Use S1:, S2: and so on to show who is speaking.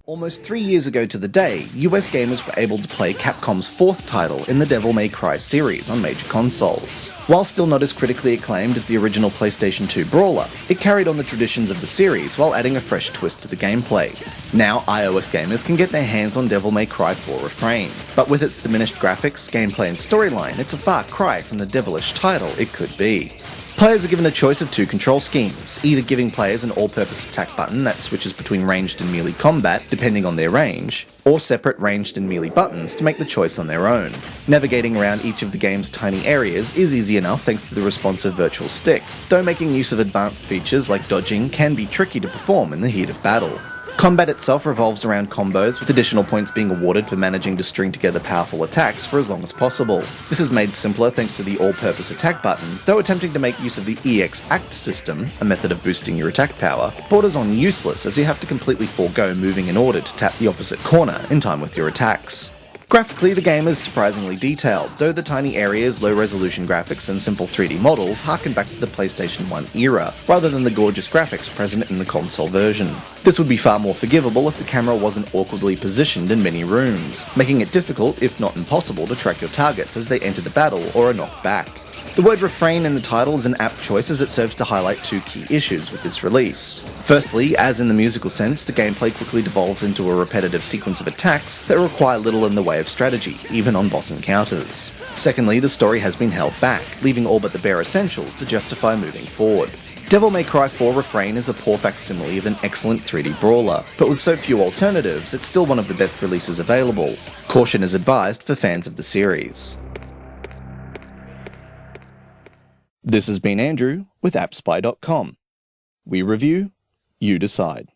S1: Almost 3 years ago to the day, US gamers were able to play Capcom's fourth title in the Devil May Cry series on major consoles. While still not as critically acclaimed as the original PlayStation 2 brawler, it carried on the traditions of the series while adding a fresh twist to the gameplay. Now iOS gamers can get their hands on Devil May Cry 4 Refrain, but with its diminished graphics, gameplay and storyline, it's a far cry from the devilish title it could be. Players are given a choice of two control schemes, either giving players an all-purpose attack button that switches between ranged and melee combat, depending on their range, or separate ranged and melee buttons to make the choice on their own. Navigating around each of the game's tiny areas is easy enough thanks to the responsive virtual stick, though making use of advanced features like dodging can be tricky to perform in the heat of battle. Combat itself revolves around combos, with additional points being awarded for managing to string together powerful attacks for as long as possible. This is made simpler thanks to the all-purpose attack button, though attempting to make use of the EX Act system, a method of boosting your attack power, borders on useless as you have to completely forego moving in order to tap the opposite corner in time with your attacks. Graphically, the game is surprisingly detailed, though the tiny areas, low-resolution graphics, and simple 3D models harken back to the PlayStation 1 era, rather than the gorgeous graphics present in the console version. This would be far more forgivable if the camera wasn't awkwardly positioned in many rooms, making it difficult, if not impossible, to track your targets as they enter the battle or are knocked back. The word refrain in the title is an apt choice as it serves to highlight two key issues with this release. Firstly, as in the musical sense, the gameplay quickly devolves into a repetitive sequence of attacks that require little in the way of strategy, even on boss encounters. Secondly, the story has been held back, leaving all but the bare essentials to justify moving forward. Devil May Cry 4 Refrain is a poor facsimile of an excellent 3D brawler, but with so few alternatives, it's still one of the best releases available. Caution is advised for fans of the series. This has been Andrew with AppSpy.com. We review, you decide.